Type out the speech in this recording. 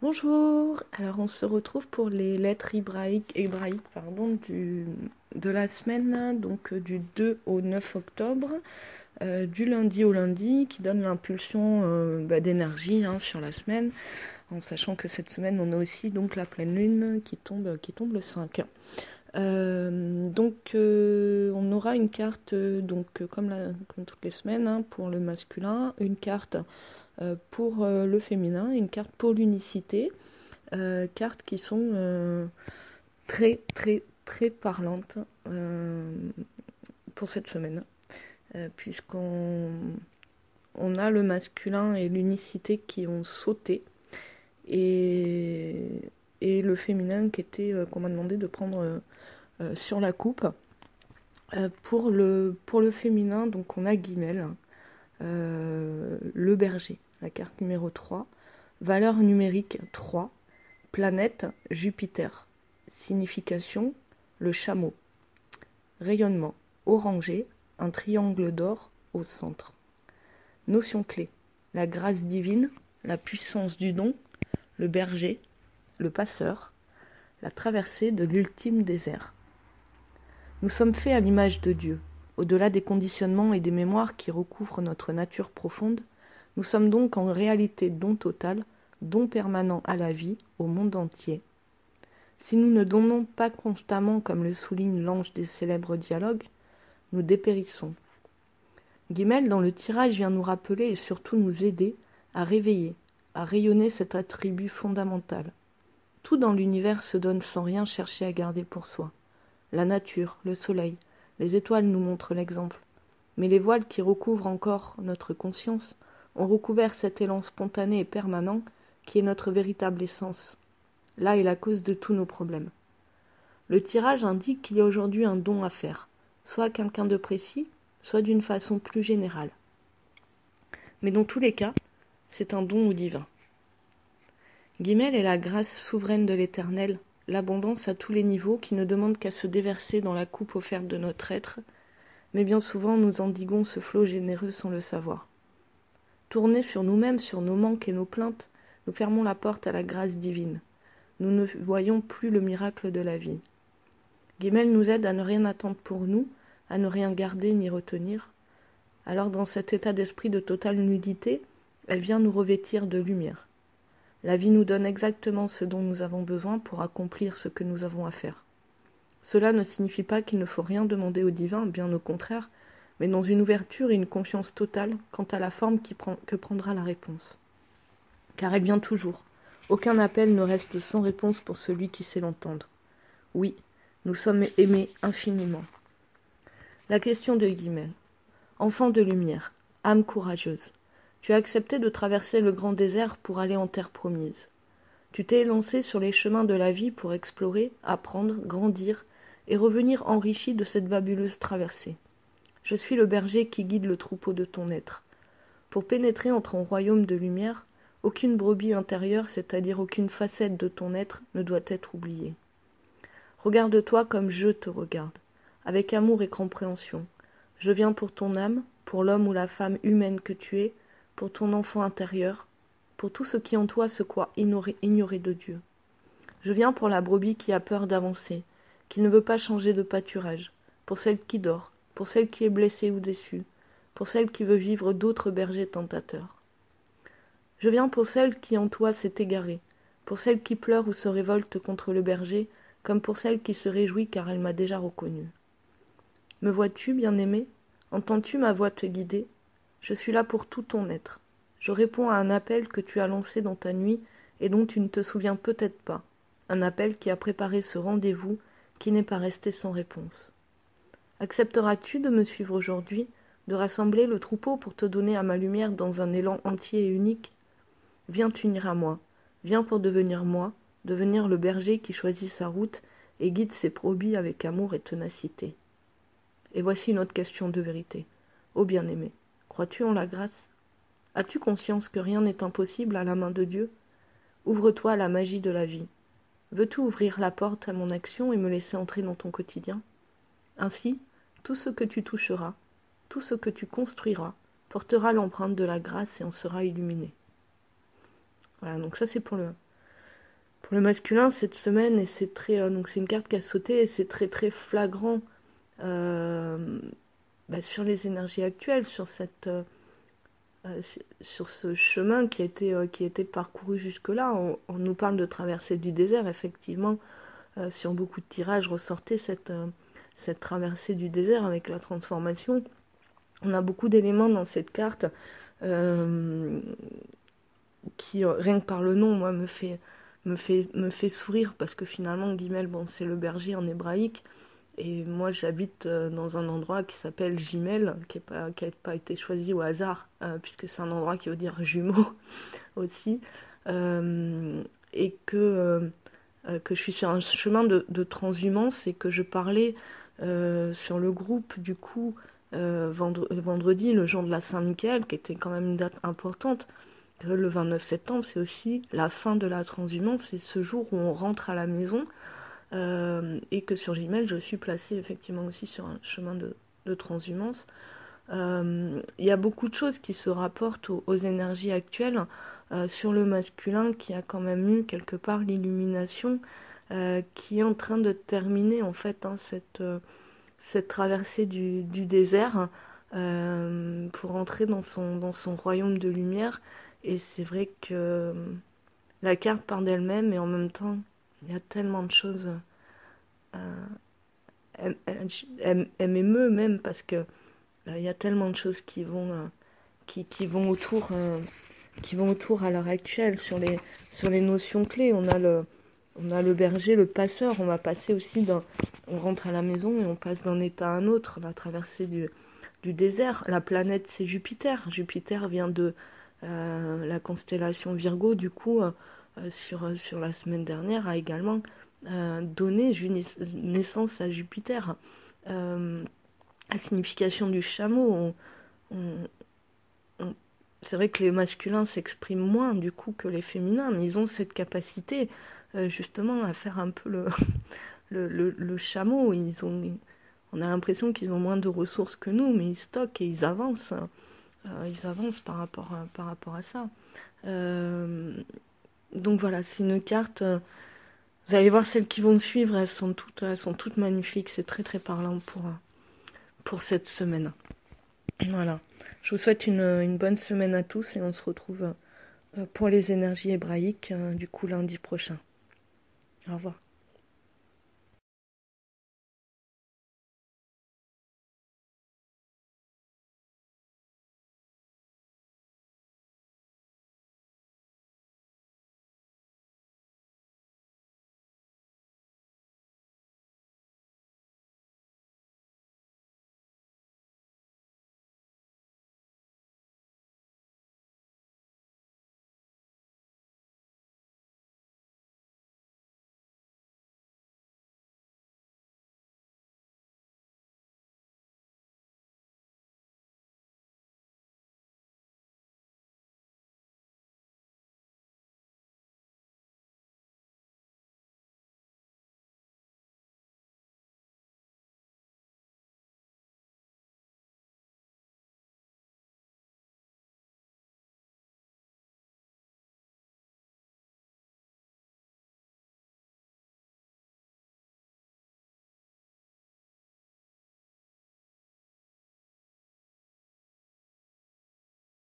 Bonjour, alors on se retrouve pour les lettres hébraïques de la semaine, donc du 2 au 9 octobre, du lundi au lundi, qui donne l'impulsion d'énergie sur la semaine, en sachant que cette semaine on a aussi donc la pleine lune qui tombe le 5. On aura une carte, comme toutes les semaines, pour le masculin, une carte pour le féminin, une carte pour l'unicité, cartes qui sont très très très parlantes pour cette semaine, puisqu'on a le masculin et l'unicité qui ont sauté, et le féminin qu'on m'a demandé de prendre sur la coupe. Pour le féminin, donc on a Guimel, le berger, la carte numéro 3, valeur numérique 3, planète Jupiter, signification le chameau, rayonnement orangé, un triangle d'or au centre. Notion clé, la grâce divine, la puissance du don, le berger, le passeur, la traversée de l'ultime désert. Nous sommes faits à l'image de Dieu. Au-delà des conditionnements et des mémoires qui recouvrent notre nature profonde, nous sommes donc en réalité don total, don permanent à la vie, au monde entier. Si nous ne donnons pas constamment, comme le souligne l'ange des célèbres dialogues, nous dépérissons. Guimel, dans le tirage, vient nous rappeler et surtout nous aider à réveiller, à rayonner cet attribut fondamental. Tout dans l'univers se donne sans rien chercher à garder pour soi. La nature, le soleil, les étoiles nous montrent l'exemple. Mais les voiles qui recouvrent encore notre conscience ont recouvert cet élan spontané et permanent qui est notre véritable essence. Là est la cause de tous nos problèmes. Le tirage indique qu'il y a aujourd'hui un don à faire, soit à quelqu'un de précis, soit d'une façon plus générale. Mais dans tous les cas, c'est un don au divin. Guimel est la grâce souveraine de l'Éternel, l'abondance à tous les niveaux qui ne demande qu'à se déverser dans la coupe offerte de notre être, mais bien souvent nous endiguons ce flot généreux sans le savoir. Tournés sur nous-mêmes, sur nos manques et nos plaintes, nous fermons la porte à la grâce divine. Nous ne voyons plus le miracle de la vie. Guimel nous aide à ne rien attendre pour nous, à ne rien garder ni retenir. Alors dans cet état d'esprit de totale nudité, elle vient nous revêtir de lumière. La vie nous donne exactement ce dont nous avons besoin pour accomplir ce que nous avons à faire. Cela ne signifie pas qu'il ne faut rien demander au divin, bien au contraire, mais dans une ouverture et une confiance totale quant à la forme que prendra la réponse. Car elle vient toujours. Aucun appel ne reste sans réponse pour celui qui sait l'entendre. Oui, nous sommes aimés infiniment. La question de Guimel. Enfant de lumière, âme courageuse. Tu as accepté de traverser le grand désert pour aller en terre promise. Tu t'es lancé sur les chemins de la vie pour explorer, apprendre, grandir et revenir enrichi de cette fabuleuse traversée. Je suis le berger qui guide le troupeau de ton être. Pour pénétrer entre un royaume de lumière, aucune brebis intérieure, c'est-à-dire aucune facette de ton être, ne doit être oubliée. Regarde-toi comme je te regarde, avec amour et compréhension. Je viens pour ton âme, pour l'homme ou la femme humaine que tu es, pour ton enfant intérieur, pour tout ce qui en toi se croit ignoré de Dieu. Je viens pour la brebis qui a peur d'avancer, qui ne veut pas changer de pâturage, pour celle qui dort, pour celle qui est blessée ou déçue, pour celle qui veut vivre d'autres bergers tentateurs. Je viens pour celle qui en toi s'est égarée, pour celle qui pleure ou se révolte contre le berger, comme pour celle qui se réjouit car elle m'a déjà reconnu. Me vois-tu, bien-aimé? Entends-tu ma voix te guider? Je suis là pour tout ton être. Je réponds à un appel que tu as lancé dans ta nuit et dont tu ne te souviens peut-être pas. Un appel qui a préparé ce rendez-vous qui n'est pas resté sans réponse. Accepteras-tu de me suivre aujourd'hui, de rassembler le troupeau pour te donner à ma lumière dans un élan entier et unique? Viens t'unir à moi. Viens pour devenir moi, devenir le berger qui choisit sa route et guide ses brebis avec amour et ténacité. Et voici une autre question de vérité. Ô bien-aimé, crois-tu en la grâce? As-tu conscience que rien n'est impossible à la main de Dieu? Ouvre-toi à la magie de la vie. Veux-tu ouvrir la porte à mon action et me laisser entrer dans ton quotidien? Ainsi, tout ce que tu toucheras, tout ce que tu construiras, portera l'empreinte de la grâce et en sera illuminé. Voilà, donc ça c'est pour Pour le masculin, cette semaine, et c'est très, donc c'est une carte qui a sauté, et c'est très très flagrant sur les énergies actuelles, sur ce chemin qui a été parcouru jusque-là. On nous parle de traversée du désert, effectivement. Sur beaucoup de tirages ressortait cette traversée du désert avec la transformation. On a beaucoup d'éléments dans cette carte qui, rien que par le nom, moi, me fait sourire parce que finalement, Guimel, bon, c'est le berger en hébraïque. Et moi, j'habite dans un endroit qui s'appelle Gimel, qui n'a pas été choisi au hasard, puisque c'est un endroit qui veut dire jumeau aussi. Et que je suis sur un chemin de transhumance et que je parlais sur le groupe, du coup, vendredi, le jour de la Saint-Michel, qui était quand même une date importante. Le 29 septembre, c'est aussi la fin de la transhumance, c'est ce jour où on rentre à la maison. Et que sur Gmail, je suis placée effectivement aussi sur un chemin de transhumance. Il y a beaucoup de choses qui se rapportent aux énergies actuelles sur le masculin qui a quand même eu quelque part l'illumination qui est en train de terminer en fait cette traversée du désert pour entrer dans son royaume de lumière. Et c'est vrai que la carte part d'elle-même et en même temps il y a tellement de choses. Elle m'émeut même parce que il y a tellement de choses qui vont autour à l'heure actuelle sur les notions clés. On a le berger, le passeur. On va passer aussi on rentre à la maison et on passe d'un état à un autre. La traversée du désert. La planète, c'est Jupiter. Jupiter vient de la constellation Virgo. Du coup, sur la semaine dernière, a également donné naissance à Jupiter. La signification du chameau, c'est vrai que les masculins s'expriment moins du coup que les féminins, mais ils ont cette capacité justement à faire un peu le chameau. On a l'impression qu'ils ont moins de ressources que nous, mais ils stockent et ils avancent. Ils avancent par rapport à ça. Donc voilà, c'est une carte. Vous allez voir celles qui vont suivre, elles sont toutes magnifiques. C'est très très parlant pour cette semaine. Voilà. Je vous souhaite une bonne semaine à tous et on se retrouve pour les énergies hébraïques du coup lundi prochain. Au revoir.